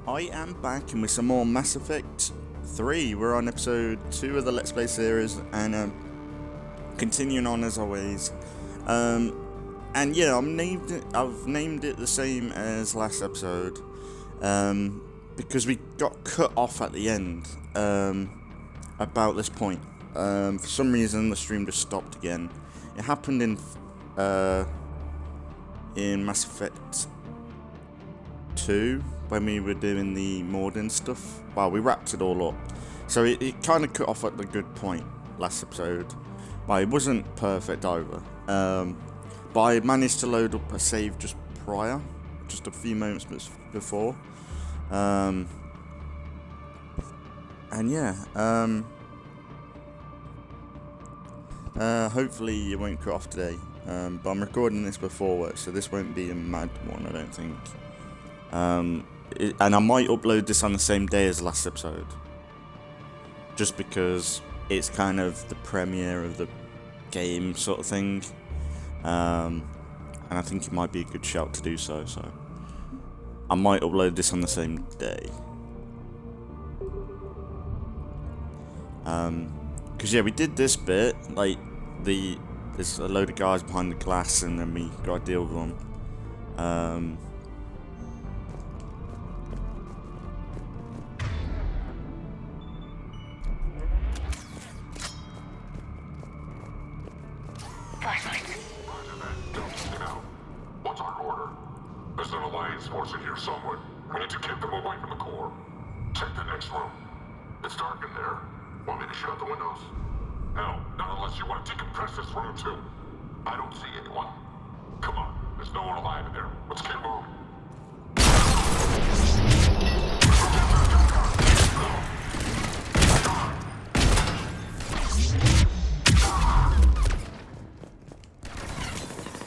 I am back and with some more Mass Effect 3. We're on episode 2 of the Let's Play series and continuing on as always. And yeah, I've named it the same as last episode because we got cut off at the end about this point. For some reason the stream just stopped again. It happened in Mass Effect 2 when we were doing the Morden stuff. Well, we wrapped it all up, so it kind of cut off at the good point last episode, but it wasn't perfect either. But I managed to load up a save just prior, just a few moments before, and yeah, hopefully it won't cut off today. But I'm recording this before work, so this won't be a mad one, I don't think. And I might upload this on the same day as the last episode, just because it's kind of the premiere of the game sort of thing, and I think it might be a good shout to do so, so I might upload this on the same day. Because yeah, we did this bit, like there's a load of guys behind the glass and then we got to deal with them. What's our order? There's an Alliance force in here somewhere. We need to keep them away from the core. Check the next room. It's dark in there. Want me to shut the windows? No, not unless you want to decompress this room too. I don't see anyone. Come on, there's no one alive in there. Let's get moving.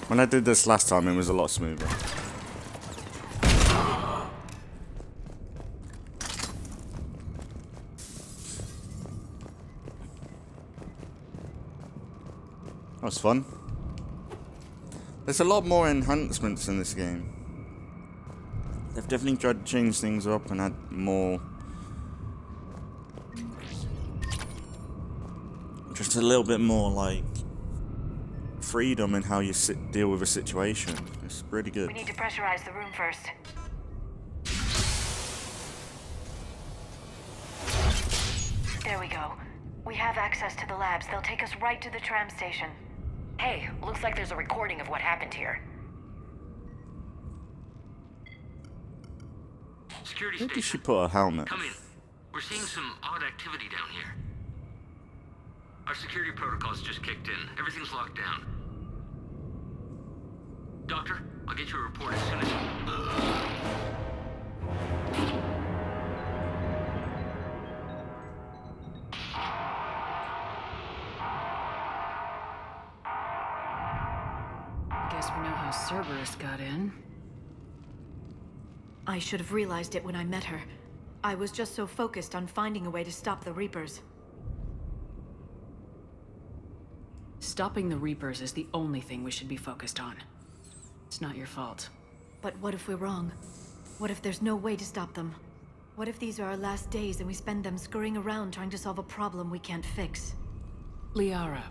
When I did this last time, it was a lot smoother. That was fun. There's a lot more enhancements in this game. They've definitely tried to change things up and add more. Just a little bit more like freedom in how you deal with a situation. It's pretty good. We need to pressurize the room first. There we go. We have access to the labs. They'll take us right to the tram station. Hey, looks like there's a recording of what happened here. Security Where did she station. put her helmet? Come in. We're seeing some odd activity down here. Our security protocols just kicked in. Everything's locked down. Doctor, I'll get you a report as soon as... Guess we know how Cerberus got in. I should have realized it when I met her. I was just so focused on finding a way to stop the Reapers. Stopping the Reapers is the only thing we should be focused on. It's not your fault. But what if we're wrong? What if there's no way to stop them? What if these are our last days and we spend them scurrying around trying to solve a problem we can't fix? Liara.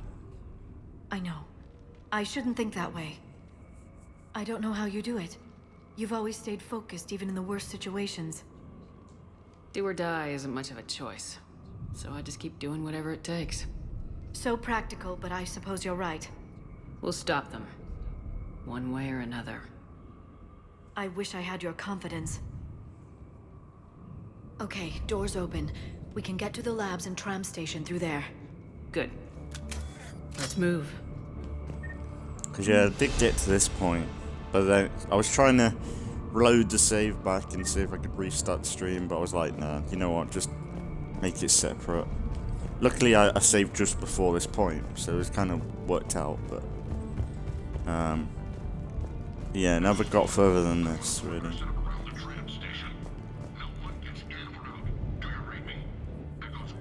I know. I shouldn't think that way. I don't know how you do it. You've always stayed focused even in the worst situations. Do or die isn't much of a choice. So I just keep doing whatever it takes. So practical, but I suppose you're right. We'll stop them. One way or another. I wish I had your confidence. Okay, doors open. We can get to the labs and tram station through there. Good. Let's move. Because yeah, I did get to this point, but then I was trying to load the save back and see if I could restart the stream, but I was like, nah, you know what, just make it separate. Luckily I saved just before this point, so it was kind of worked out, but yeah, never got further than this, really. Around the tram station. No one gets in or out. Do you read me? Echoes.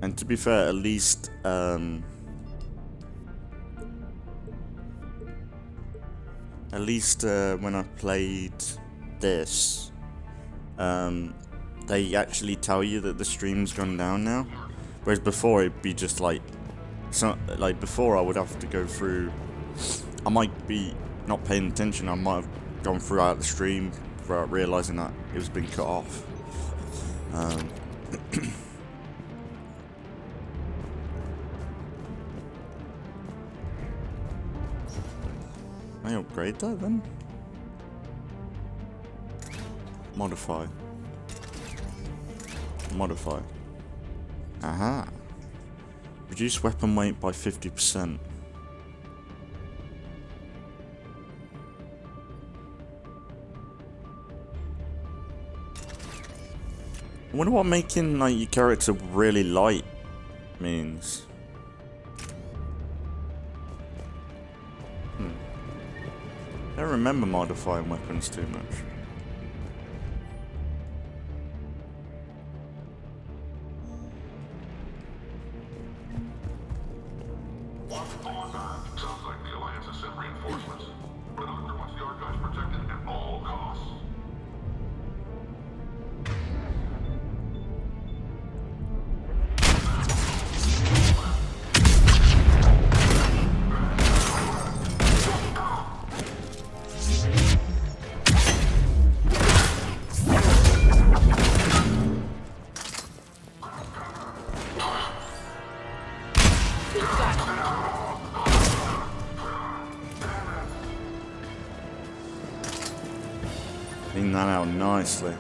And to be fair, at least when I played this, they actually tell you that the stream's gone down now. Whereas before it'd be just like, before I would have to go through. I might be not paying attention. I might have gone throughout the stream without realizing that it was being cut off. Can I upgrade that then? Modify. Modify. Aha. Reduce weapon weight by 50%. I wonder what making like your character really light means. I don't remember modifying weapons too much. Sounds like the Alliance has sent reinforcements. But the Doctor wants the archives protected at all costs. Clean that out nicely.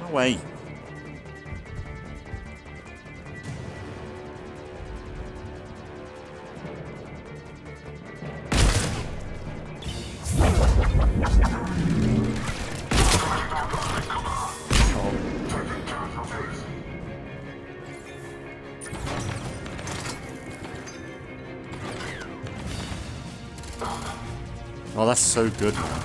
No way. Oh, that's so good, man.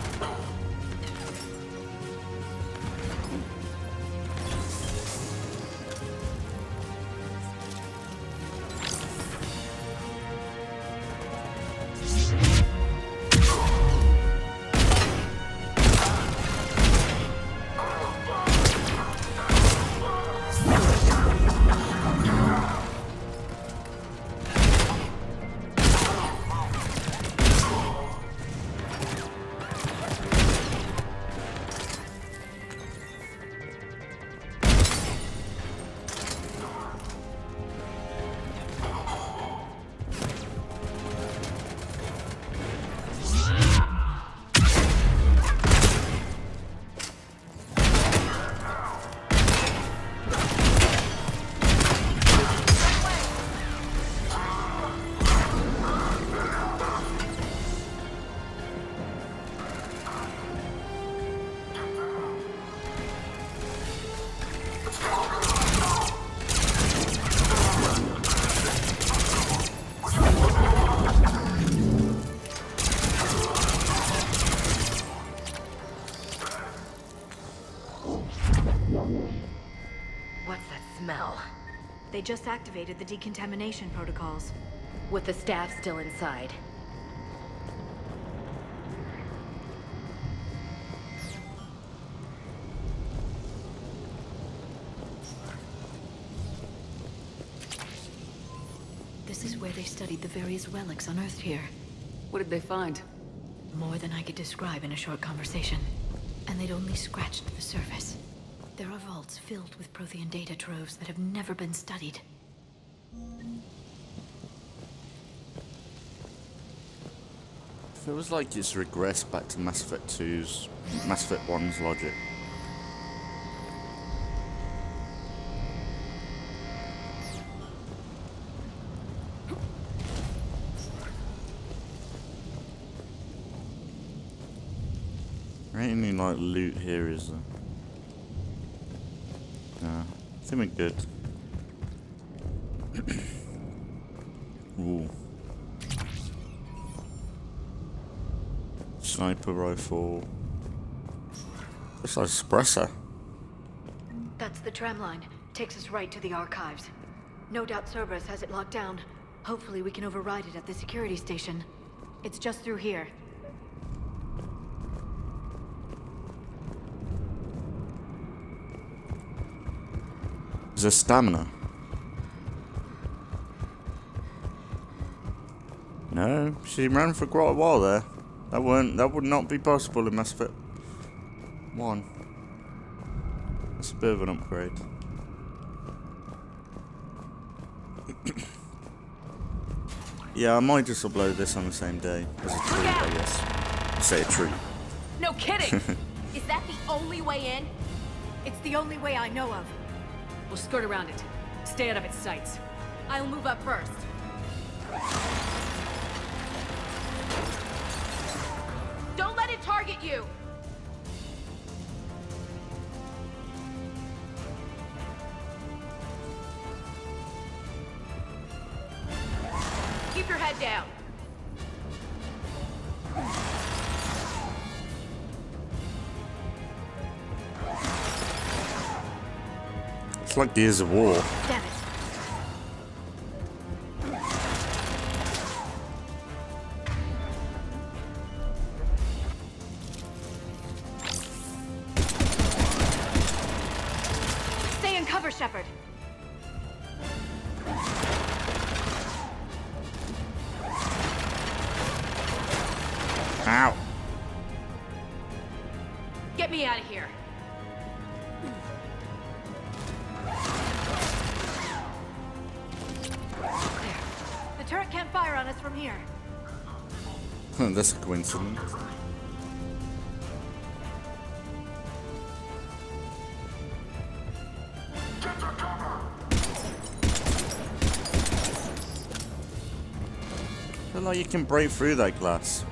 What's that smell? They just activated the decontamination protocols. With the staff still inside. This is where they studied the various relics unearthed here. What did they find? More than I could describe in a short conversation. And they'd only scratched the surface. There are vaults filled with Prothean data troves that have never been studied. Feels like it's regressed back to Mass Effect 2's, Mass Effect 1's logic. There ain't any like loot here, is there? Nah, I think we're good. Ooh. Sniper rifle. Looks like a suppressor. That's the tram line. Takes us right to the archives. No doubt Cerberus has it locked down. Hopefully we can override it at the security station. It's just through here. Is there stamina? No, she ran for quite a while there. That would not be possible in Mass Effect 1. That's a bit of an upgrade. Yeah, I might just upload this on the same day as a treat, I guess. Say a treat. No kidding! Is that the only way in? It's the only way I know of. We'll skirt around it. Stay out of its sights. I'll move up first. Don't let it target you! Keep your head down. It's like Gears of War. Damn it. Stay in cover, Shepard. Ow. Get me out of here. The turret can't fire on us from here. That's a coincidence. Get to cover! I feel like you can break through that glass.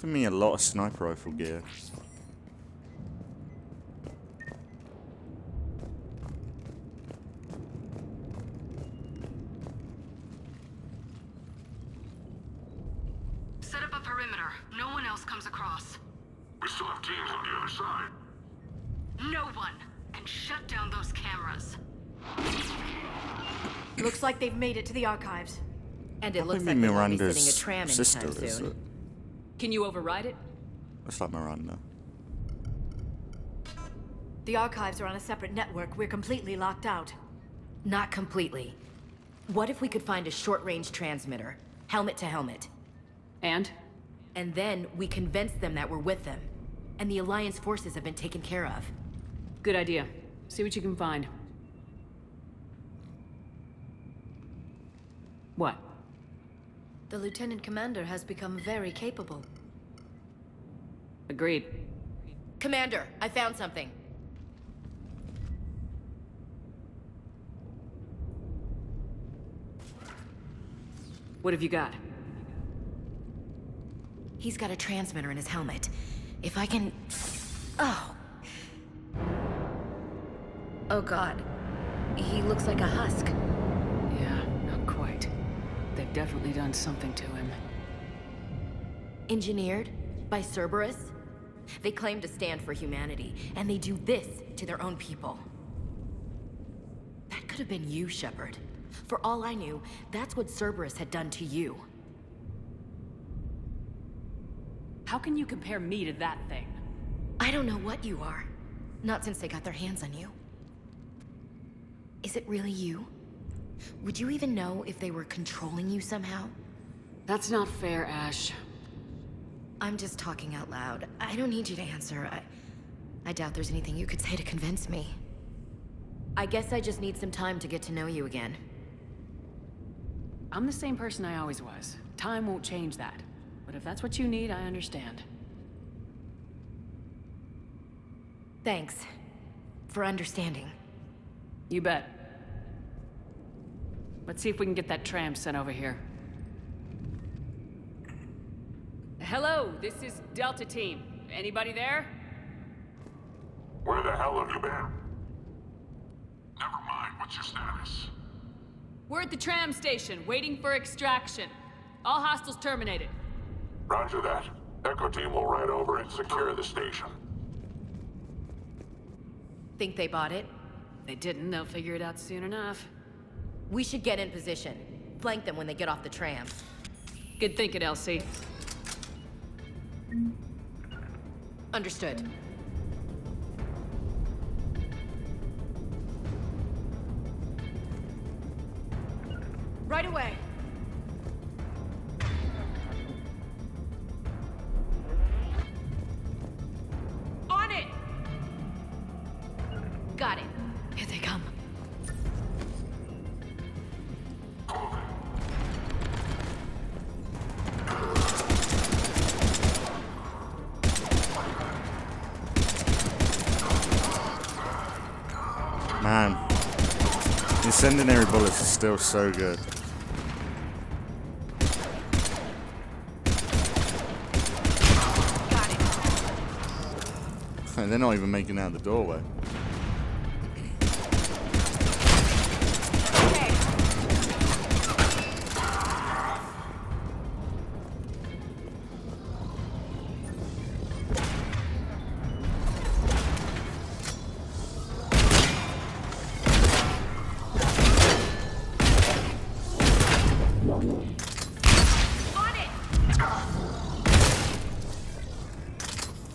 Giving me a lot of sniper rifle gear. Set up a perimeter. No one else comes across. We still have teams on the other side. No one! And shut down those cameras. Looks like they've made it to the archives. And it looks Maybe like we won't be Miranda's sitting a tram sister, anytime is soon. it? Can you override it? Looks like Miranda. The archives are on a separate network. We're completely locked out. Not completely. What if we could find a short-range transmitter, helmet to helmet? And? And then we convince them that we're with them. And the Alliance forces have been taken care of. Good idea. See what you can find. What? The Lieutenant Commander has become very capable. Agreed. Commander, I found something. What have you got? He's got a transmitter in his helmet. If I can... Oh. Oh God. He looks like a husk. Yeah, not quite. They've definitely done something to him. Engineered by Cerberus? They claim to stand for humanity, and they do this to their own people. That could have been you, Shepard. For all I knew, that's what Cerberus had done to you. How can you compare me to that thing? I don't know what you are. Not since they got their hands on you. Is it really you? Would you even know if they were controlling you somehow? That's not fair, Ash. I'm just talking out loud. I don't need you to answer. I doubt there's anything you could say to convince me. I guess I just need some time to get to know you again. I'm the same person I always was. Time won't change that. But if that's what you need, I understand. Thanks. For understanding. You bet. Let's see if we can get that tram sent over here. Hello, this is Delta Team. Anybody there? Where the hell have you been? Never mind, what's your status? We're at the tram station, waiting for extraction. All hostiles terminated. Roger that. Echo Team will ride over and secure the station. Think they bought it? They didn't, they'll figure it out soon enough. We should get in position. Flank them when they get off the tram. Good thinking, Elsie. Understood. Right away. On it! Got it. Here they come. Man, incendiary bullets are still so good. Got it. They're not even making it out the doorway. Okay. On it!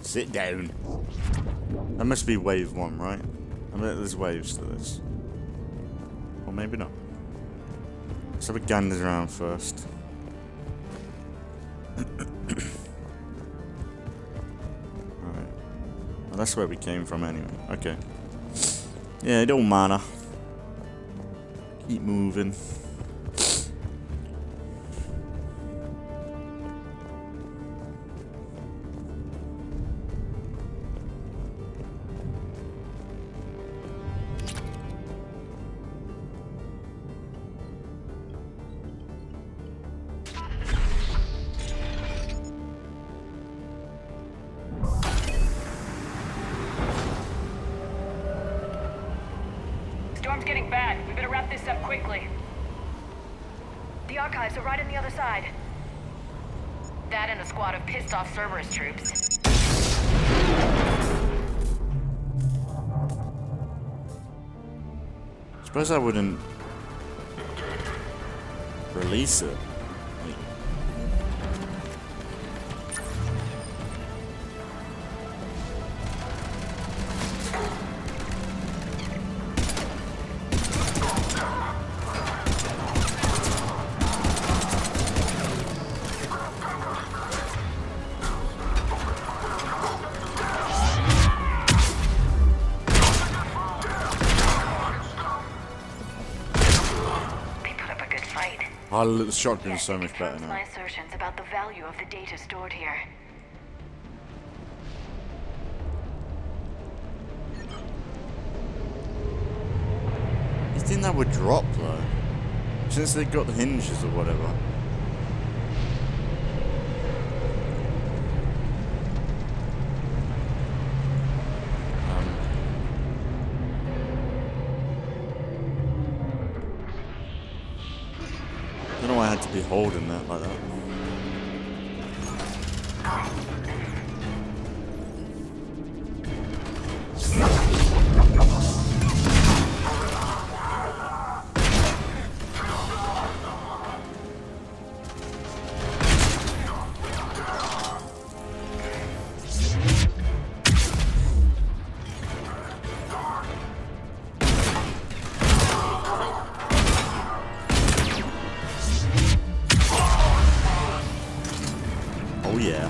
Sit down. That must be wave 1, right? I bet there's waves to this. Or maybe not. Let's have a gander around first. Alright. Well, that's where we came from anyway. Okay. Yeah, it don't matter. Keep moving. Storm's getting bad. We better wrap this up quickly. The archives are right on the other side. That and a squad of pissed-off Cerberus troops. Suppose I wouldn't release it. Oh, the shotgun's so much better now. My assertions about the value of the data stored here. You think that would drop though? Since they got the hinges or whatever. I don't know why I had to be holding that like that. Oh yeah.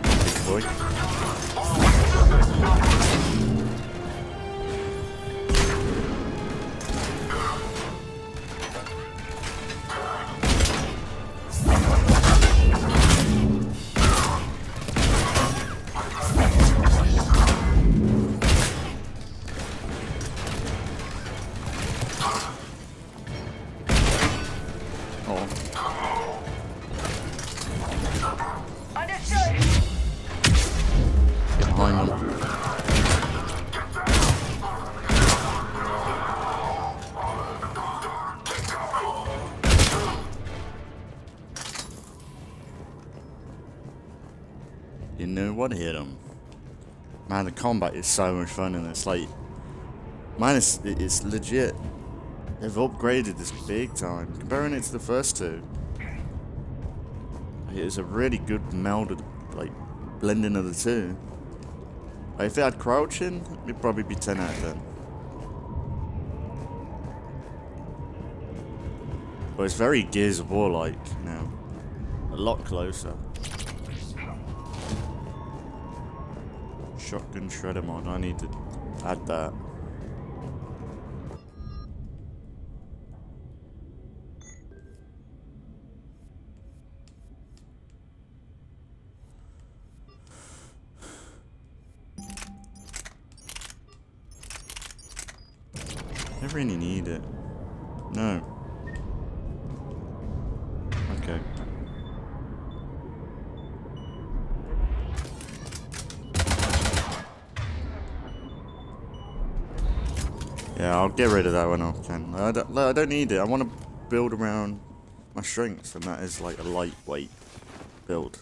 Big boy. didn't know what hit him. Man, the combat is so much fun, and it's like, man, it's legit. They've upgraded this big time, comparing it to the first two. It's a really good meld of, like, blending of the two. Like, if it had crouching, it'd probably be 10 out of 10. But it's very Gears of War-like now. A lot closer. Shotgun shredder mod, I need to add that. I really need it. No. Okay. Yeah, I'll get rid of that when I can. I don't need it. I want to build around my strengths, and that is like a lightweight build.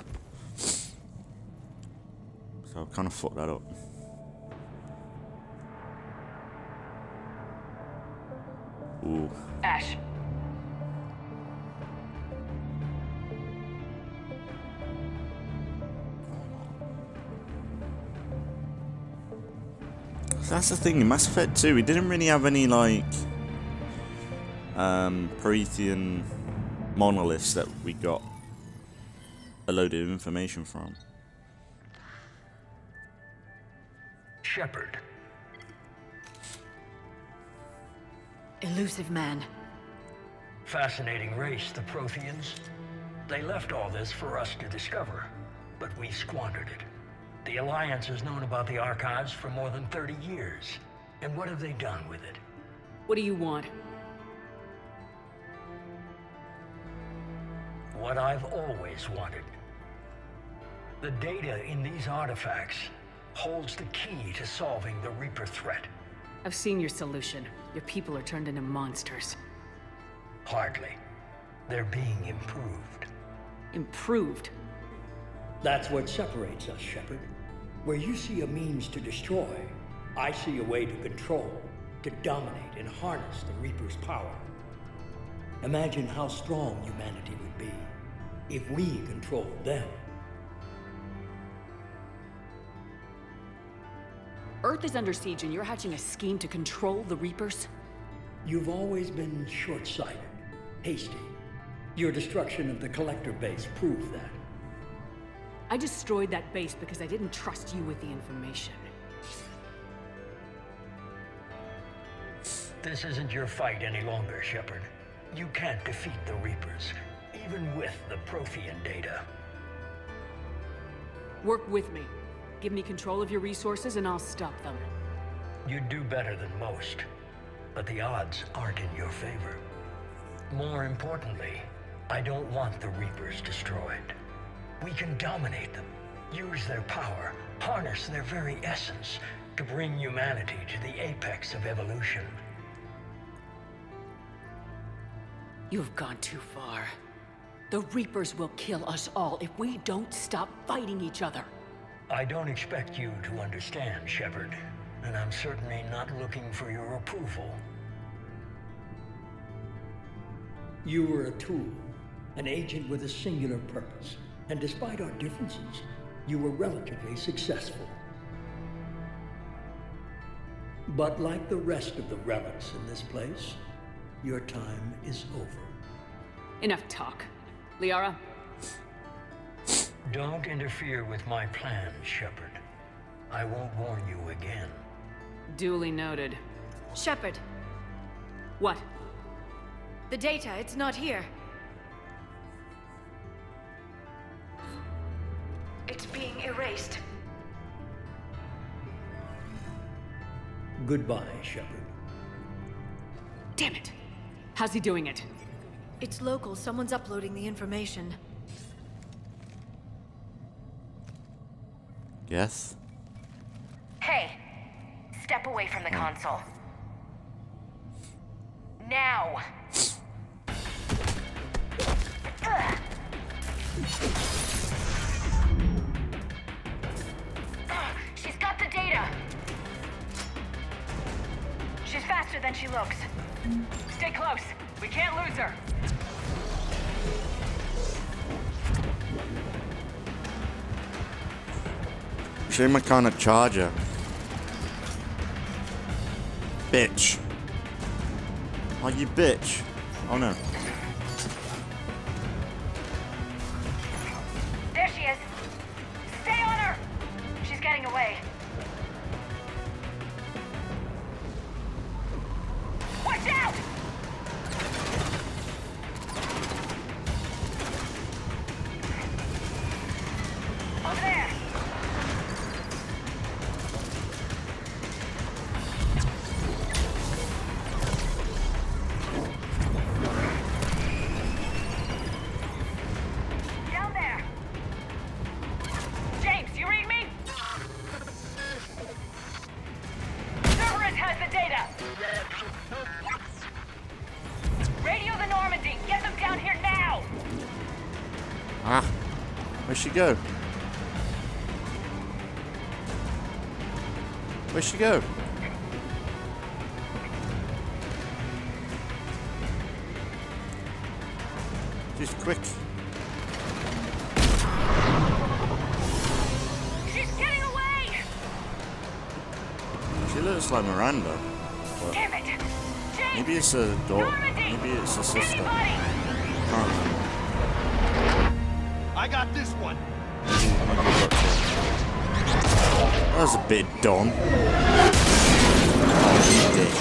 So I'll kind of fuck that up. Ooh. Ash. That's the thing, in Mass Effect 2, we didn't really have any, like, Prothean monoliths that we got a load of information from. Shepard. Elusive man. Fascinating race, the Protheans. They left all this for us to discover, but we squandered it. The Alliance has known about the archives for more than 30 years. And what have they done with it? What do you want? What I've always wanted. The data in these artifacts holds the key to solving the Reaper threat. I've seen your solution. Your people are turned into monsters. Hardly. They're being improved. Improved? That's what separates us, Shepard. Where you see a means to destroy, I see a way to control, to dominate and harness the Reaper's power. Imagine how strong humanity would be if we controlled them. Earth is under siege and you're hatching a scheme to control the Reapers? You've always been short-sighted, hasty. Your destruction of the Collector base proved that. I destroyed that base because I didn't trust you with the information. This isn't your fight any longer, Shepard. You can't defeat the Reapers, even with the Prothean data. Work with me. Give me control of your resources and I'll stop them. You'd do better than most, but the odds aren't in your favor. More importantly, I don't want the Reapers destroyed. We can dominate them, use their power, harness their very essence to bring humanity to the apex of evolution. You've gone too far. The Reapers will kill us all if we don't stop fighting each other. I don't expect you to understand, Shepard, and I'm certainly not looking for your approval. You were a tool, an agent with a singular purpose. And despite our differences, you were relatively successful. But like the rest of the relics in this place, your time is over. Enough talk. Liara? Don't interfere with my plans, Shepard. I won't warn you again. Duly noted. Shepard, What? the data, it's not here. It's being erased. Goodbye, Shepard. Damn it! How's he doing it? It's local. Someone's uploading the information. Yes? Hey, step away from the console. Now! she looks. Stay close. We can't lose her. Show my kind of charger. Bitch. Oh, you bitch. Oh no. There she is. Stay on her. She's getting away. Watch out! Over there. Down there. James, you read me? Cerberus has the data. Radio the Normandy. Get them down here now. Ah. Where'd she go? Where'd she go? Just quick. She's getting away. She looks like Miranda. But Damn it. James, maybe it's a daughter. Normandy. Maybe it's a sister. Anybody? Can't remember. I got this one. That was a bit dumb. Oh, you dick.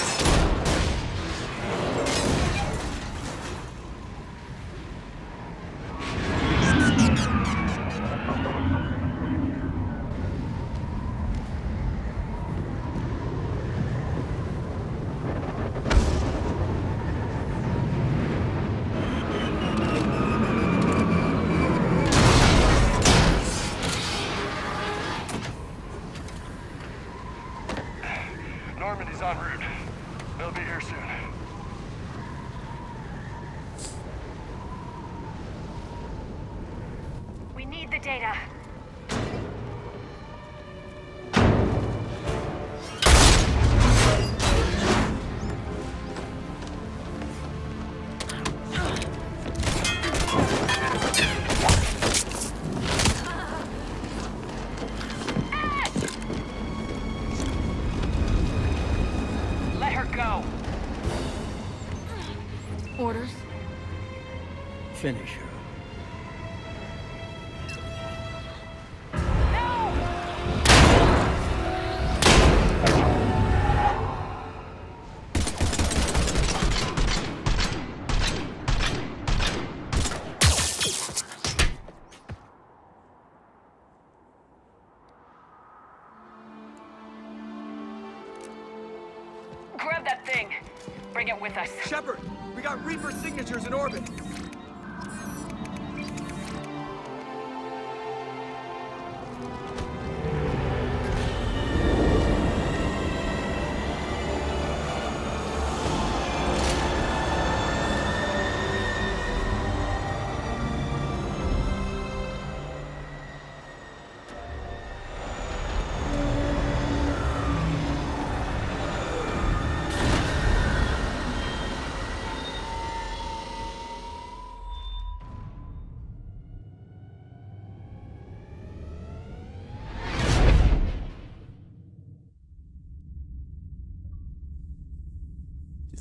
Normandy's en route. They'll be here soon. We need the data. Let her go. Orders? Finish her. Grab that thing. Bring it with us. Shepard, we got Reaper signatures in orbit.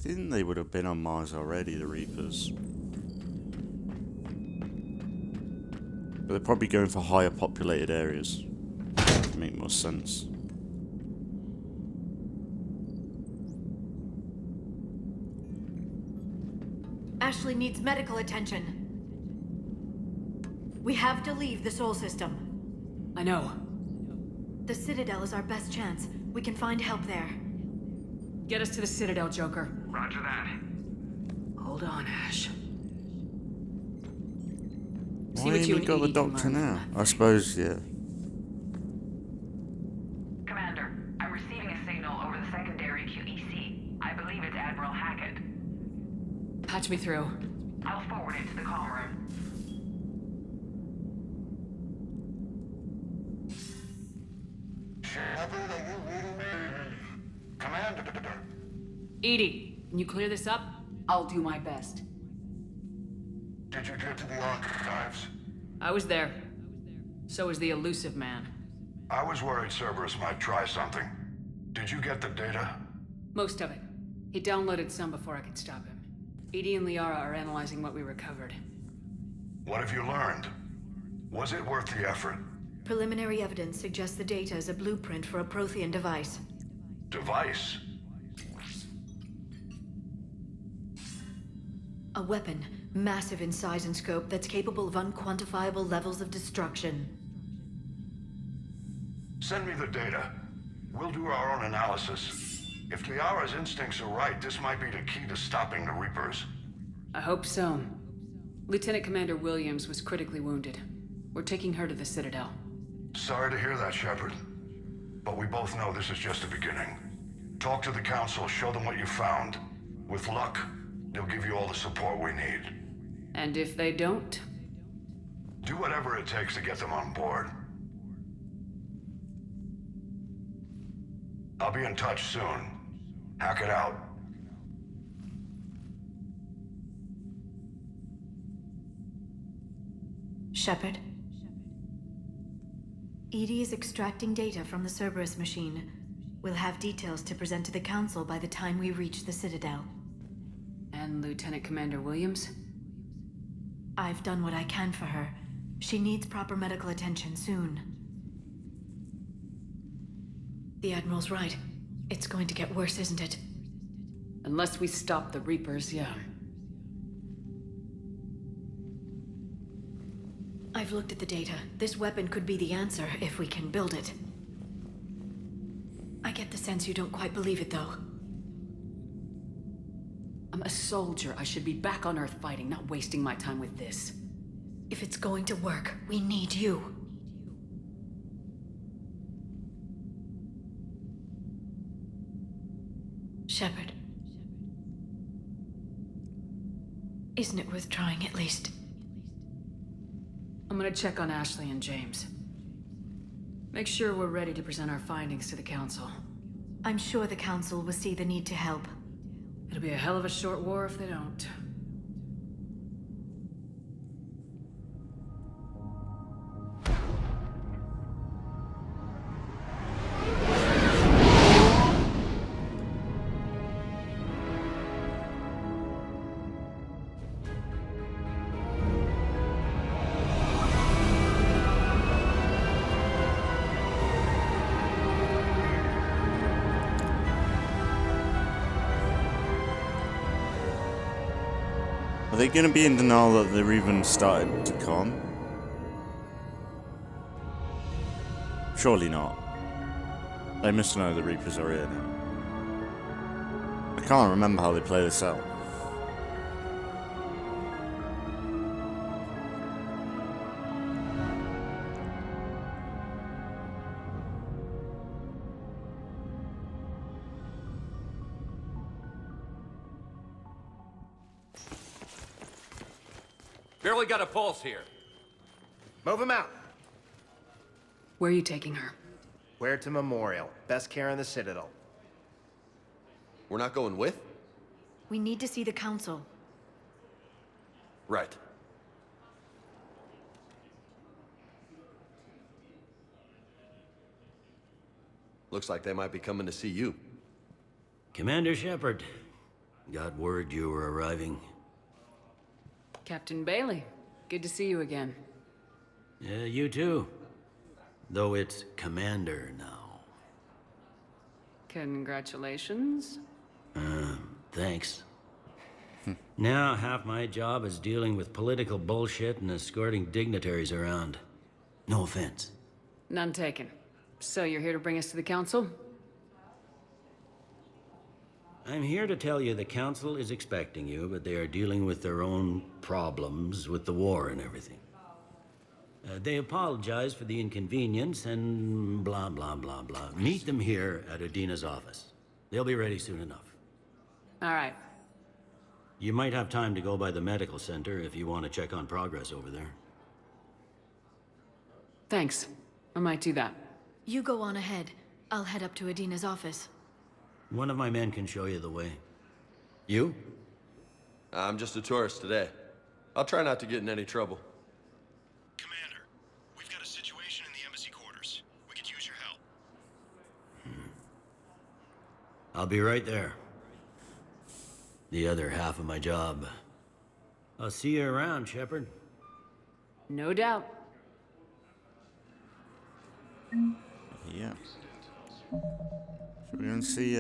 You think they would have been on Mars already, the Reapers? But they're probably going for higher populated areas. Make more sense. Ashley needs medical attention. We have to leave the Sol system. I know. The Citadel is our best chance. We can find help there. Get us to the Citadel, Joker. Roger that. Hold on, Ash. See Why what ain't you we and got the Edie can doctor learn from now? that I suppose, yeah. Commander, I'm receiving a signal over the secondary QEC. I believe it's Admiral Hackett. Patch me through. I'll forward it to the comm room. Shepard, are you reading me? Commander, EDI, can you clear this up? I'll do my best. Did you get to the archives? I was there. So was the elusive man. I was worried Cerberus might try something. Did you get the data? Most of it. He downloaded some before I could stop him. EDI and Liara are analyzing what we recovered. What have you learned? Was it worth the effort? Preliminary evidence suggests the data is a blueprint for a Prothean device. Device? A weapon, massive in size and scope, that's capable of unquantifiable levels of destruction. Send me the data. We'll do our own analysis. If Liara's instincts are right, this might be the key to stopping the Reapers. I hope so. Lieutenant Commander Williams was critically wounded. We're taking her to the Citadel. Sorry to hear that, Shepard. But we both know this is just the beginning. Talk to the Council, show them what you found. With luck, they'll give you all the support we need. And if they don't? Do whatever it takes to get them on board. I'll be in touch soon. Hack it out. Shepard. EDI is extracting data from the Cerberus machine. We'll have details to present to the Council by the time we reach the Citadel. And Lieutenant Commander Williams? I've done what I can for her. She needs proper medical attention soon. The Admiral's right. It's going to get worse, isn't it? Unless we stop the Reapers, yeah. I've looked at the data. This weapon could be the answer if we can build it. I get the sense you don't quite believe it, though. I'm a soldier. I should be back on Earth fighting, not wasting my time with this. If it's going to work, we need you. Shepard. Isn't it worth trying at least? I'm gonna check on Ashley and James. Make sure we're ready to present our findings to the Council. I'm sure the Council will see the need to help. It'll be a hell of a short war if they don't. Are they going to be in denial that they're even started to come? Surely not. They must know the Reapers are here now. I can't remember how they play this out. Barely got a pulse here. Move him out. Where are you taking her? Where to Memorial. Best care in the Citadel. We're not going with? We need to see the Council. Right. Looks like they might be coming to see you. Commander Shepard. Got word you were arriving. Captain Bailey, good to see you again. Yeah, you too. Though it's Commander now. Congratulations. Thanks. Now, half my job is dealing with political bullshit and escorting dignitaries around. No offense. None taken. So you're here to bring us to the Council? I'm here to tell you the Council is expecting you, but they are dealing with their own problems with the war and everything. They apologize for the inconvenience and blah, blah, blah, blah. Meet them here at Udina's office. They'll be ready soon enough. All right. You might have time to go by the medical center if you want to check on progress over there. Thanks. I might do that. You go on ahead. I'll head up to Adina's office. One of my men can show you the way. You? I'm just a tourist today. I'll try not to get in any trouble. Commander, we've got a situation in the embassy quarters. We could use your help. I'll be right there. The other half of my job. I'll see you around, Shepard. No doubt. Yeah. Should we go and see,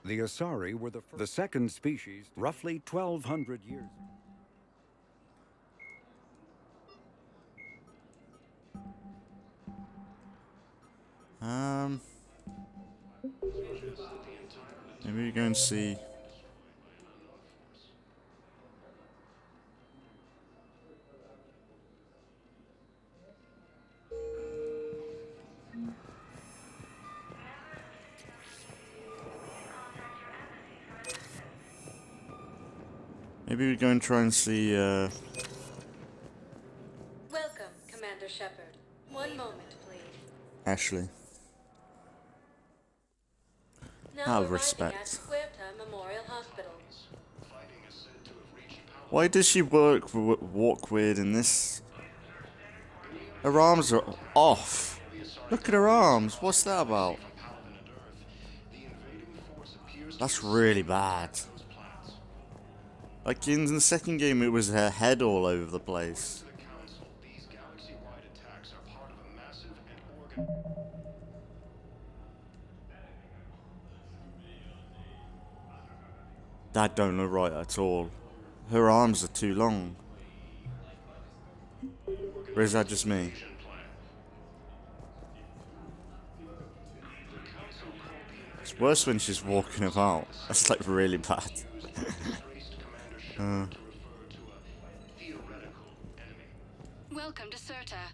The Asari were the second species roughly 1,200 years ago. Maybe we go and see. Maybe we go and try and see, Welcome, Commander Shepard. One moment, please. Ashley. Now Out of arriving respect. at Huerta Memorial Hospital. Why does she walk weird in this? Her arms are off. Look at her arms. What's that about? That's really bad. Like in the second game, it was her head all over the place. That don't look right at all. Her arms are too long. Or is that just me? It's worse when she's walking about. That's like really bad. Welcome to Serta.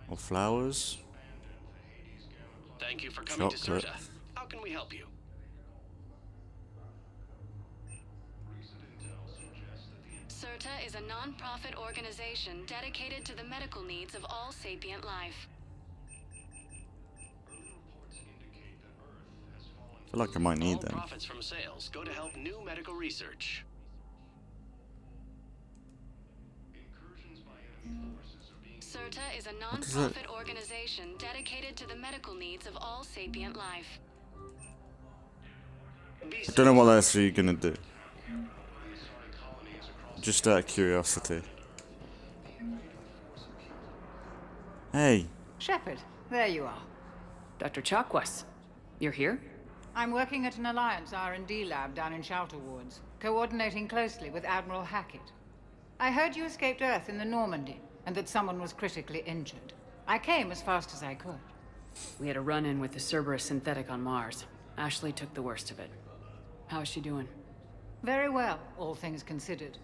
Or flowers. Thank you for coming Chocolate. to Serta. How can we help you? Serta is a non-profit organization dedicated to the medical needs of all sapient life. I feel like I might need All them. profits from sales go to help new medical research. Serta is a is it? non-profit organization dedicated to the medical needs of all sapient life. I don't know what else are you gonna do. Just out of curiosity. Hey. Shepard, there you are. Dr. Chakwas, you're here? I'm working at an Alliance R&D lab down in Shelter Woods, coordinating closely with Admiral Hackett. I heard you escaped Earth in the Normandy, and that someone was critically injured. I came as fast as I could. We had a run-in with the Cerberus synthetic on Mars. Ashley took the worst of it. How is she doing? Very well, all things considered.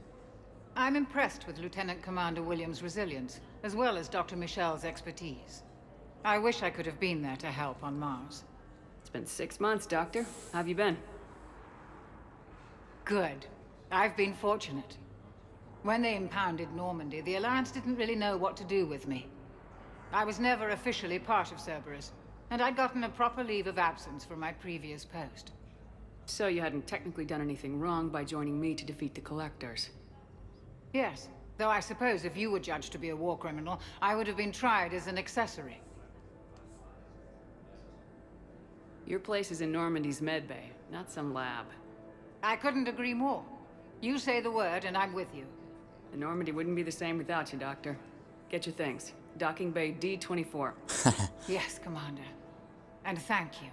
I'm impressed with Lieutenant Commander Williams' resilience, as well as Dr. Michel's expertise. I wish I could have been there to help on Mars. It's been 6 months, Doctor. How have you been? Good. I've been fortunate. When they impounded Normandy, the Alliance didn't really know what to do with me. I was never officially part of Cerberus, and I'd gotten a proper leave of absence from my previous post. So you hadn't technically done anything wrong by joining me to defeat the Collectors? Yes, though I suppose if you were judged to be a war criminal, I would have been tried as an accessory. Your place is in Normandy's medbay, not some lab. I couldn't agree more. You say the word, and I'm with you. The Normandy wouldn't be the same without you, Doctor. Get your things. Docking Bay D-24. Yes, Commander. And thank you.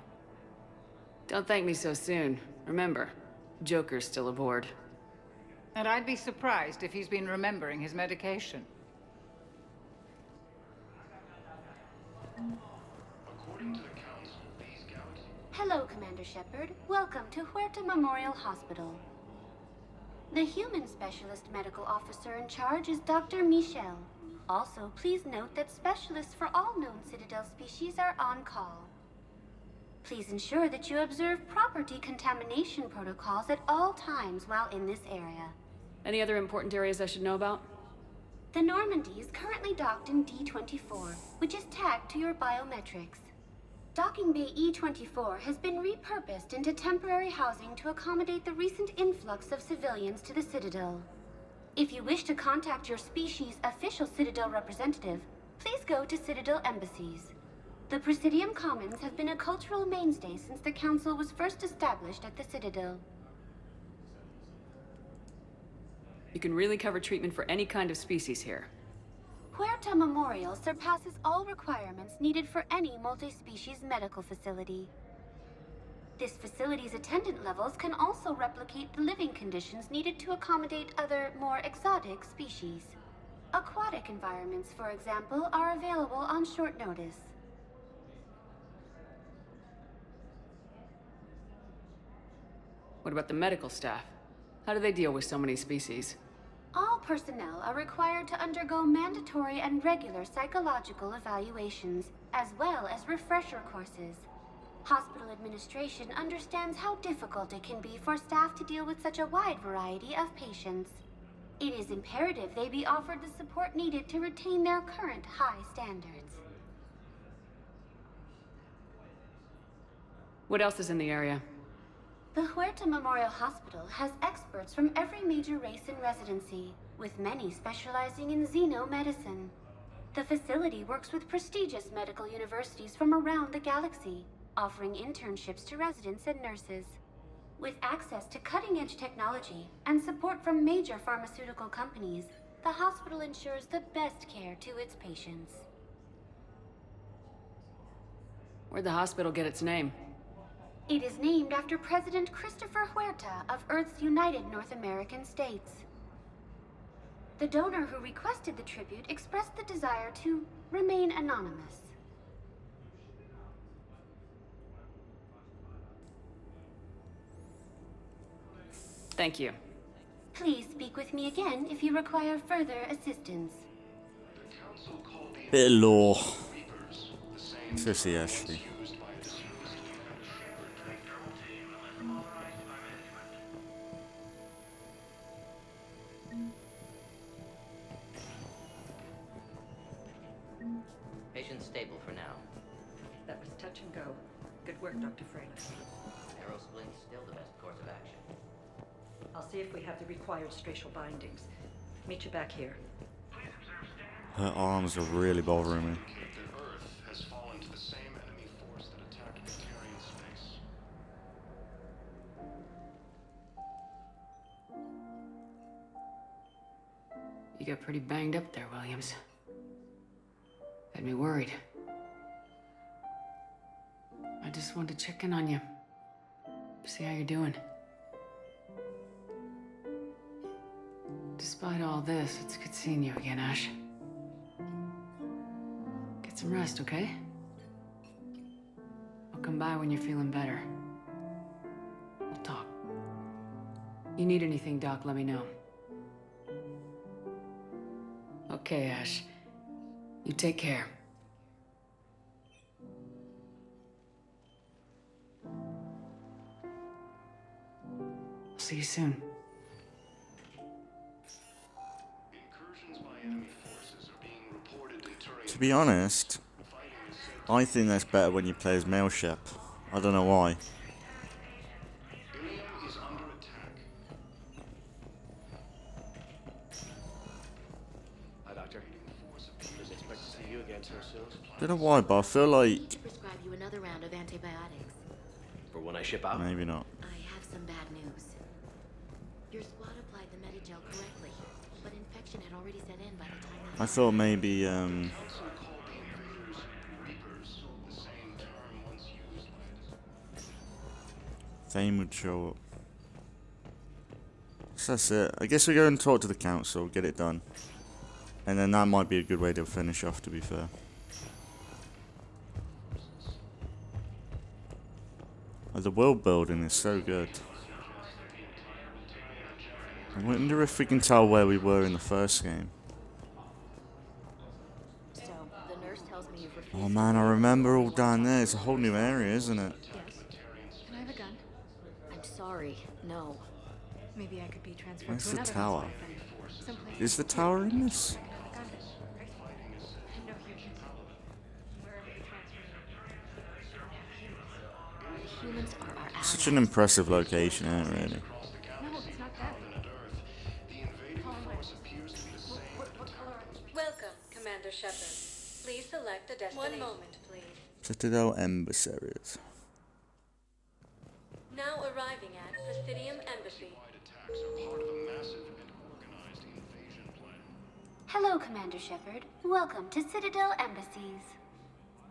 Don't thank me so soon. Remember, Joker's still aboard. And I'd be surprised if he's been remembering his medication. Hello, Commander Shepard. Welcome to Huerta Memorial Hospital. The human specialist medical officer in charge is Dr. Michel. Also, please note that specialists for all known Citadel species are on call. Please ensure that you observe proper decontamination protocols at all times while in this area. Any other important areas I should know about? The Normandy is currently docked in D-24, which is tagged to your biometrics. Docking Bay E-24 has been repurposed into temporary housing to accommodate the recent influx of civilians to the Citadel. If you wish to contact your species' official Citadel representative, please go to Citadel embassies. The Presidium Commons have been a cultural mainstay since the Council was first established at the Citadel. You can really cover treatment for any kind of species here. Huerta Memorial surpasses all requirements needed for any multi-species medical facility. This facility's attendant levels can also replicate the living conditions needed to accommodate other, more exotic species. Aquatic environments, for example, are available on short notice. What about the medical staff? How do they deal with so many species? All personnel are required to undergo mandatory and regular psychological evaluations, as well as refresher courses. Hospital administration understands how difficult it can be for staff to deal with such a wide variety of patients. It is imperative they be offered the support needed to retain their current high standards. What else is in the area? The Huerta Memorial Hospital has experts from every major race in residency, with many specializing in xenomedicine. The facility works with prestigious medical universities from around the galaxy, offering internships to residents and nurses. With access to cutting-edge technology and support from major pharmaceutical companies, the hospital ensures the best care to its patients. Where'd the hospital get its name? It is named after President Christopher Huerta of Earth's United North American States. The donor who requested the tribute expressed the desire to remain anonymous. Thank you. Please speak with me again if you require further assistance. Bit of lore. Especially Ashley. Patient's stable for now. That was touch and go. Good work, Dr. Freitas. Aerosplint's still the best course of action. I'll see if we have the required spatial bindings. Meet you back here. Her arms are really bothering me. The Earth has fallen to the same enemy force that attacked Batarian space. You got pretty banged up there, Williams. Had me worried. I just wanted to check in on you. See how you're doing. Despite all this, it's good seeing you again, Ash. Get some rest, okay? I'll come by when you're feeling better. We'll talk. You need anything, Doc, let me know. Okay, Ash. You take care. I'll see you soon. To be honest, I think that's better when you play as male Shep. I don't know why. Hi, Doctor. Just expect to see you again so soon. Don't know why, but I feel like To prescribe you another round of antibiotics. For when I ship out? maybe not. I have some bad news. Your squad applied the Medigel correctly, but infection had already set in by the time I thought maybe Thane would show up. So that's it. I guess we go and talk to the council, get it done. And then that might be a good way to finish off, to be fair. Oh, the world building is so good. I wonder if we can tell where we were in the first game. So, the nurse tells me you've refused. Oh man, I remember all down there. It's a whole new area, isn't it? Yes. Can I have a gun? I'm sorry, no. Maybe I could be transferred Where's to the another tower? hospital then. Someplace Is the tower in this? Such an impressive location, isn't it, really? Welcome, Commander Shepard. Please select a destination. One moment, please. Citadel Emissaries. Now arriving at Presidium Embassy. Hello, Commander Shepard. Welcome to Citadel Embassies.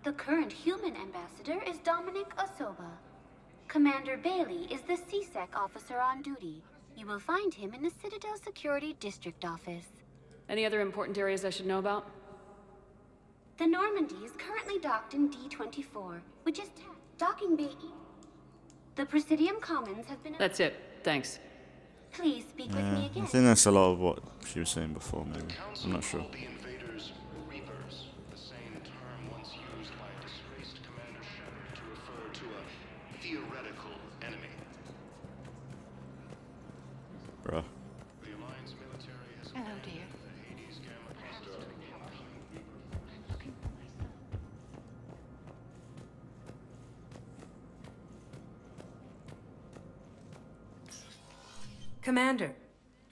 The current human ambassador is Dominic Osoba. Commander Bailey is the CSEC officer on duty. You will find him in the Citadel Security District office. Any other important areas I should know about? The Normandy is currently docked in D-24, which is docking bay E. The Presidium Commons have been... That's it. Thanks. Please speak with me I again. think that's a lot of what she was saying before, maybe. I'm not sure. The invaders, Reapers, the same term once used by a disgraced Commander Shepard to refer to a theoretical enemy. Bruh. The Alliance military has... Hello, dear. The Hades Gamma cluster. Commander,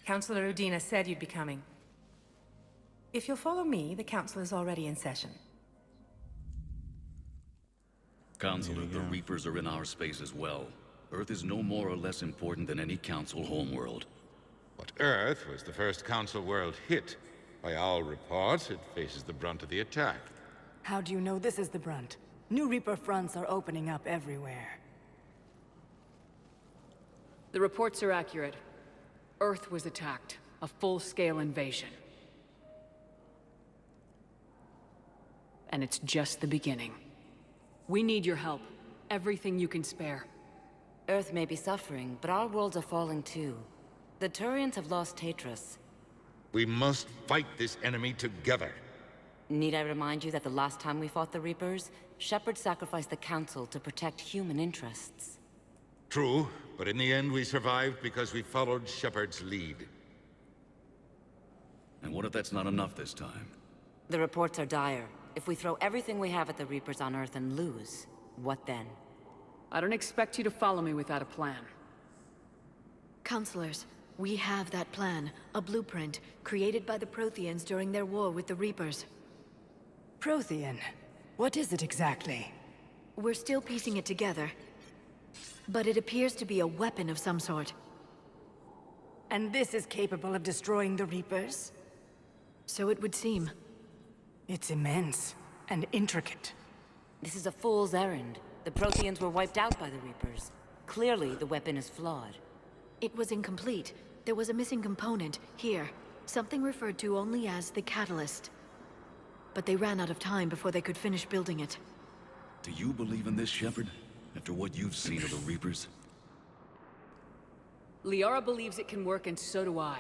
Councilor Udina said you'd be coming. If you'll follow me, the council is already in session. Counselor, the Reapers are in our space as well. Earth is no more or less important than any council homeworld. But Earth was the first council world hit. By all reports, it faces the brunt of the attack. How do you know this is the brunt? New Reaper fronts are opening up everywhere. The reports are accurate. Earth was attacked. A full-scale invasion. And it's just the beginning. We need your help. Everything you can spare. Earth may be suffering, but our worlds are falling too. The Turians have lost Tatris. We must fight this enemy together. Need I remind you that the last time we fought the Reapers, Shepard sacrificed the Council to protect human interests? True, but in the end we survived because we followed Shepard's lead. And what if that's not enough this time? The reports are dire. If we throw everything we have at the Reapers on Earth and lose, what then? I don't expect you to follow me without a plan. Counselors, we have that plan. A blueprint, created by the Protheans during their war with the Reapers. Prothean? What is it exactly? We're still piecing it together. But it appears to be a weapon of some sort. And this is capable of destroying the Reapers? So it would seem. It's immense and intricate. This is a fool's errand. The Protheans were wiped out by the Reapers. Clearly, the weapon is flawed. It was incomplete. There was a missing component, here. Something referred to only as the catalyst. But they ran out of time before they could finish building it. Do you believe in this, Shepard? After what you've seen of the Reapers? Liara believes it can work, and so do I.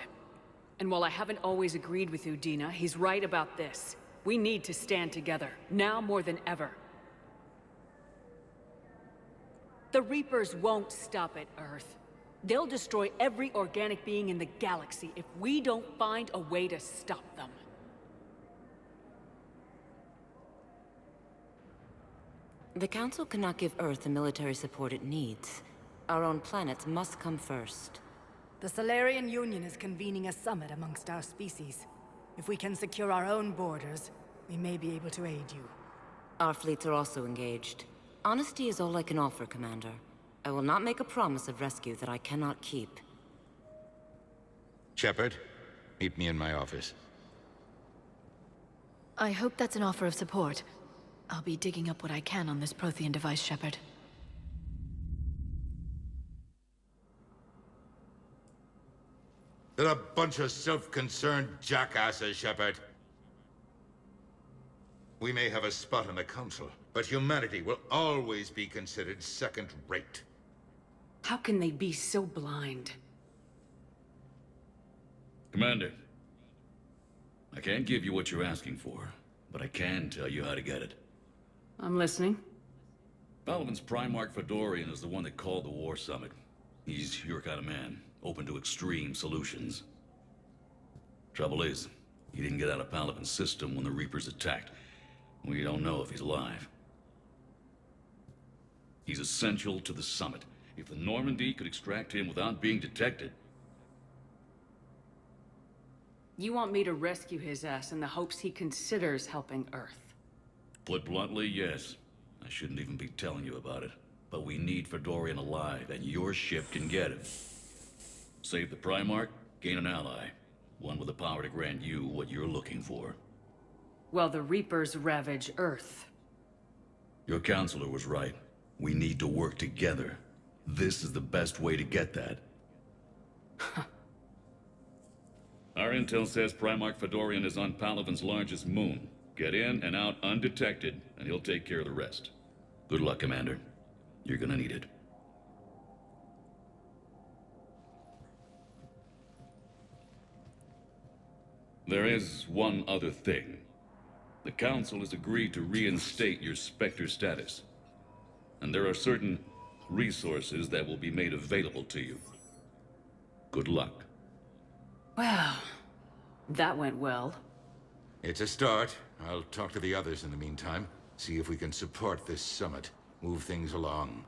And while I haven't always agreed with Udina, he's right about this. We need to stand together, now more than ever. The Reapers won't stop at Earth. They'll destroy every organic being in the galaxy if we don't find a way to stop them. The Council cannot give Earth the military support it needs. Our own planets must come first. The Solarian Union is convening a summit amongst our species. If we can secure our own borders, we may be able to aid you. Our fleets are also engaged. Honesty is all I can offer, Commander. I will not make a promise of rescue that I cannot keep. Shepard, meet me in my office. I hope that's an offer of support. I'll be digging up what I can on this Prothean device, Shepard. They're a bunch of self-concerned jackasses, Shepard. We may have a spot in the Council, but humanity will always be considered second-rate. How can they be so blind? Commander, I can't give you what you're asking for, but I can tell you how to get it. I'm listening. Balvin's Primarch Fedorian is the one that called the War Summit. He's your kind of man, open to extreme solutions. Trouble is, he didn't get out of Palavin's system when the Reapers attacked. We don't know if he's alive. He's essential to the summit, If the Normandy could extract him without being detected... You want me to rescue his ass in the hopes he considers helping Earth? Put bluntly, yes. I shouldn't even be telling you about it. But we need Fedorian alive, and your ship can get him. Save the Primarch, gain an ally. One with the power to grant you what you're looking for. Well, the Reapers ravage Earth. Your counselor was right. We need to work together. This is the best way to get that. Our intel says Primarch Fedorian is on Palaven's largest moon. Get in and out undetected, and he'll take care of the rest. Good luck, Commander. You're gonna need it. There is one other thing. The Council has agreed to reinstate your Spectre status. And there are certain resources that will be made available to you. Good luck. Well, that went well. It's a start. I'll talk to the others in the meantime. See if we can support this summit. Move things along.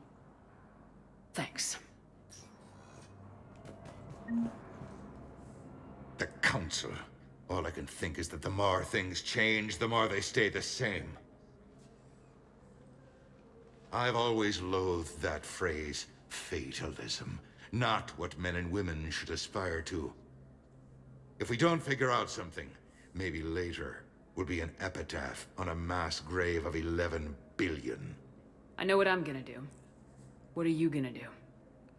Thanks. The Council. All I can think is that the more things change, the more they stay the same. I've always loathed that phrase, fatalism. Not what men and women should aspire to. If we don't figure out something, maybe later will be an epitaph on a mass grave of 11 billion. I know what I'm gonna do. What are you gonna do?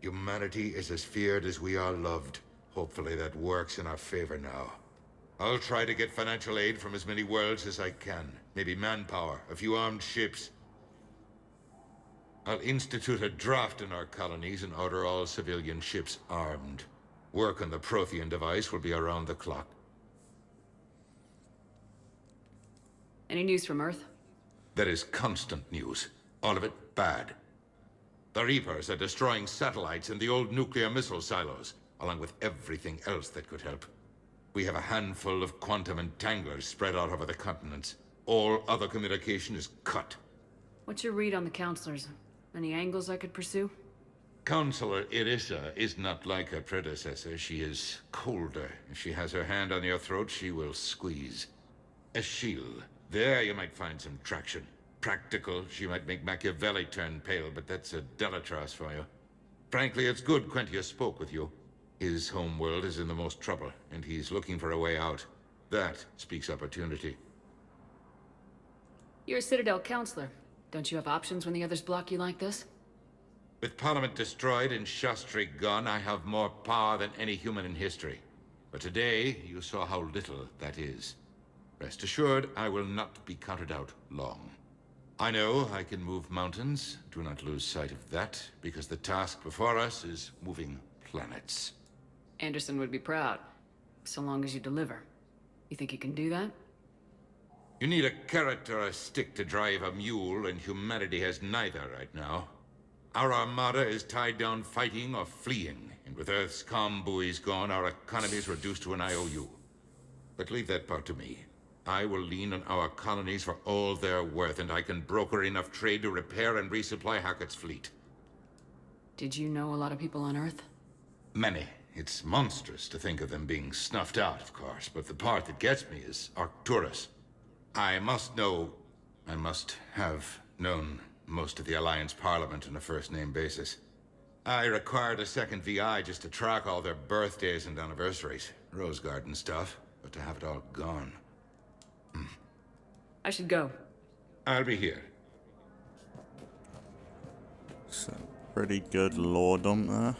Humanity is as feared as we are loved. Hopefully that works in our favor now. I'll try to get financial aid from as many worlds as I can. Maybe manpower, a few armed ships. I'll institute a draft in our colonies and order all civilian ships armed. Work on the Prothean device will be around the clock. Any news from Earth? There is constant news. All of it bad. The Reapers are destroying satellites and the old nuclear missile silos, along with everything else that could help. We have a handful of quantum entanglers spread out over the continents. All other communication is cut. What's your read on the counselors? Any angles I could pursue? Counselor Irissa is not like her predecessor. She is colder. If she has her hand on your throat, she will squeeze. Eschil, there you might find some traction. Practical, she might make Machiavelli turn pale, but that's a Delatras for you. Frankly, it's good Quentius spoke with you. His home world is in the most trouble, and he's looking for a way out. That speaks opportunity. You're a Citadel counselor. Don't you have options when the others block you like this? With Parliament destroyed and Shastri gone, I have more power than any human in history. But today, you saw how little that is. Rest assured, I will not be counted out long. I know I can move mountains. Do not lose sight of that, because the task before us is moving planets. Anderson would be proud, so long as you deliver. You think you can do that? You need a carrot or a stick to drive a mule, and humanity has neither right now. Our armada is tied down fighting or fleeing, and with Earth's comm buoys gone, our economy is reduced to an IOU. But leave that part to me. I will lean on our colonies for all they're worth, and I can broker enough trade to repair and resupply Hackett's fleet. Did you know a lot of people on Earth? Many. It's monstrous to think of them being snuffed out, of course, but the part that gets me is Arcturus. I must have known most of the Alliance Parliament on a first-name basis. I required a second VI just to track all their birthdays and anniversaries. Rose Garden stuff, but to have it all gone. I should go. I'll be here. So, pretty good lore dump there.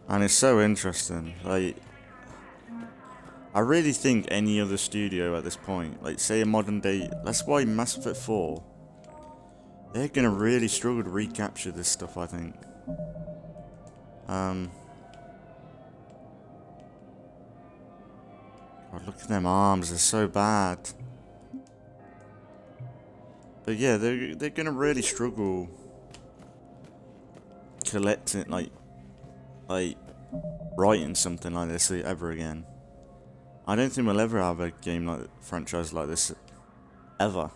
And it's so interesting. Like, I really think any other studio at this point, like say a modern day, that's why Mass Effect 4, they're gonna really struggle to recapture this stuff, I think. God, look at them arms, they're so bad. But yeah, they're gonna really struggle collecting, like writing something like this ever again. I don't think we'll ever have a game like franchise like this ever.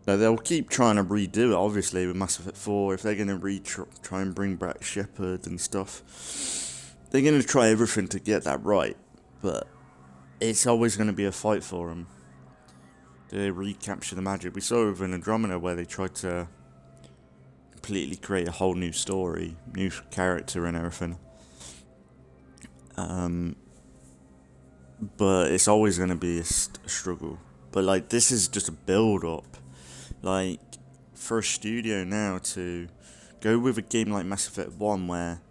they'll keep trying to redo it, obviously, with Mass Effect 4. If they're going to try and bring back Shepard and stuff, they're going to try everything to get that right. But it's always going to be a fight for them. They recapture the magic. We saw it with Andromeda, where they tried to completely create a whole new story, new character and everything. But it's always going to be a struggle. But like, this is just a build-up. Like, for a studio now to go with a game like Mass Effect 1, where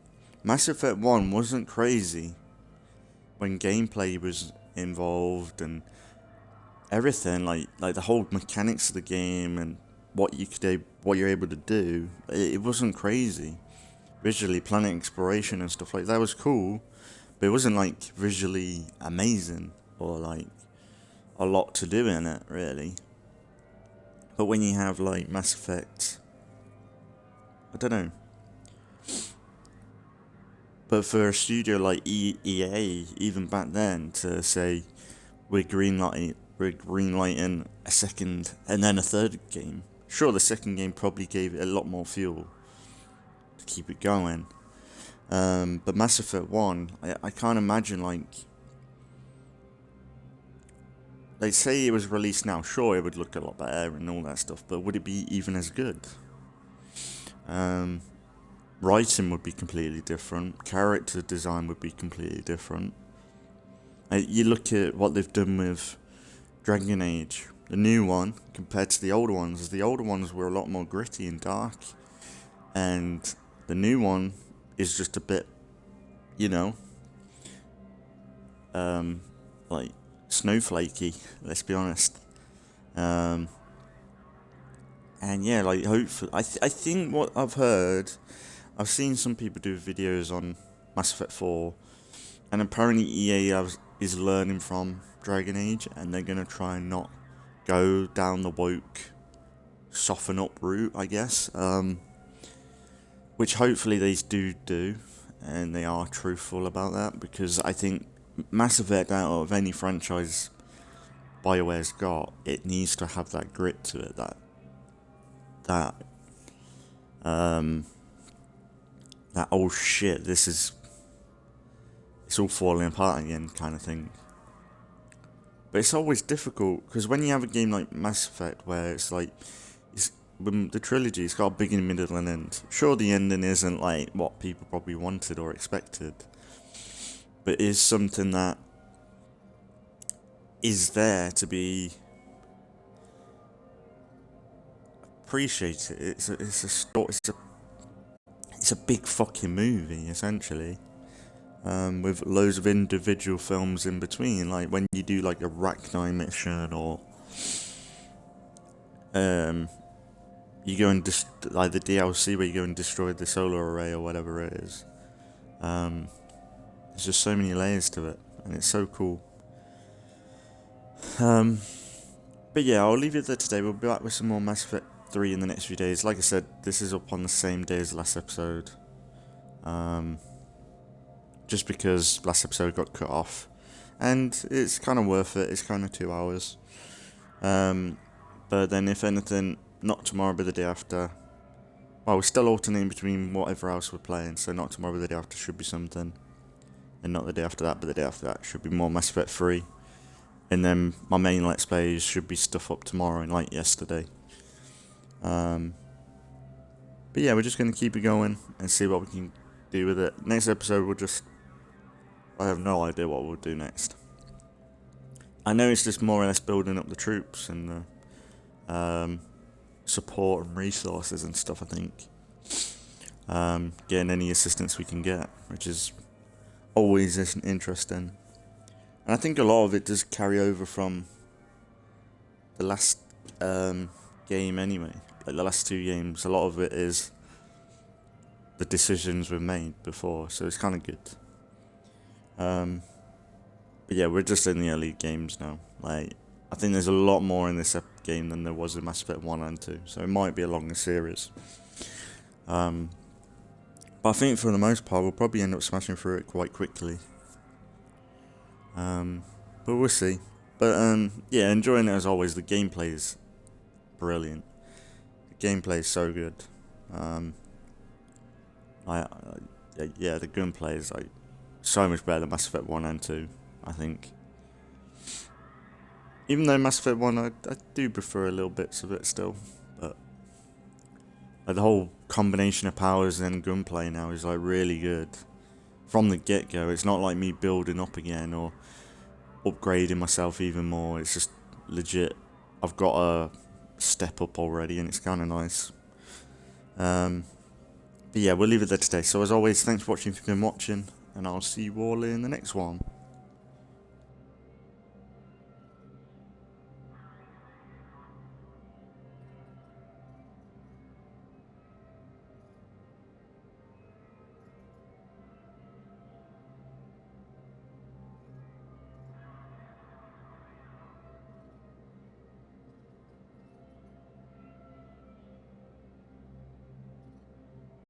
Mass Effect 1 wasn't crazy when gameplay was involved and everything, like the whole mechanics of the game and what you're able to do, it wasn't crazy. Visually, planet exploration and stuff like that was cool, but it wasn't like visually amazing or like a lot to do in it, really. But when you have like Mass Effect, I don't know. But for a studio like EA, even back then, to say we're greenlighting a second and then a third game. Sure, the second game probably gave it a lot more fuel to keep it going. But Mass Effect 1, I can't imagine, like say it was released now, sure, it would look a lot better and all that stuff, but would it be even as good? Writing would be completely different. Character design would be completely different. You look at what they've done with Dragon Age, the new one, compared to the older ones. The older ones were a lot more gritty and dark, and the new one is just a bit, like snowflakey, let's be honest. And yeah, like, hopefully, I think what I've heard, I've seen some people do videos on Mass Effect 4, and apparently EA is learning from Dragon Age, and they're going to try and not go down the woke, soften up route, I guess, which hopefully they do, and they are truthful about that, because I think Mass Effect, out of any franchise BioWare's got, it needs to have that grit to it, that oh shit, it's all falling apart again kind of thing. But it's always difficult, because when you have a game like Mass Effect, where it's like, when the trilogy, it's got a beginning, middle and end. Sure, the ending isn't like what people probably wanted or expected, but is something that is there to be appreciated. It's a big fucking movie, essentially, with loads of individual films in between. Like when you do like a Rachni mission, or you go and like the DLC where you go and destroy the solar array or whatever it is. There's just so many layers to it, and it's so cool. But yeah, I'll leave it there today. We'll be back with some more Mass Effect 3 in the next few days. Like I said, this is up on the same day as last episode. Just because last episode got cut off. And it's kind of worth it. It's kind of 2 hours. But then if anything, not tomorrow but the day after. Well, we're still alternating between whatever else we're playing. So not tomorrow but the day after should be something. And not the day after that, but the day after that should be more Mass Effect 3. And then my main Let's Plays should be stuff up tomorrow and like yesterday. But yeah, we're just going to keep it going and see what we can do with it. Next episode, I have no idea what we'll do next. I know it's just more or less building up the troops and the support and resources and stuff, I think. Getting any assistance we can get, which is always interesting. And I think a lot of it does carry over from the last game anyway. Like the last 2 games, a lot of it is the decisions we've made before, so it's kind of good. But yeah, we're just in the early games now. Like, I think there's a lot more in this game than there was in Mass Effect 1 and 2, so it might be a longer series. But I think for the most part, we'll probably end up smashing through it quite quickly. But we'll see. But yeah, enjoying it as always. The gameplay is brilliant. The gameplay is so good. Yeah, the gunplay is like so much better than Mass Effect 1 and 2, I think. Even though Mass Effect 1, I do prefer a little bits of it still, but like, the whole combination of powers and gunplay now is like really good. From the get-go, it's not like me building up again or upgrading myself even more. It's just legit. I've got a step up already, and it's kind of nice. But yeah, we'll leave it there today. So as always, thanks for watching if you've been watching, and I'll see you all in the next one.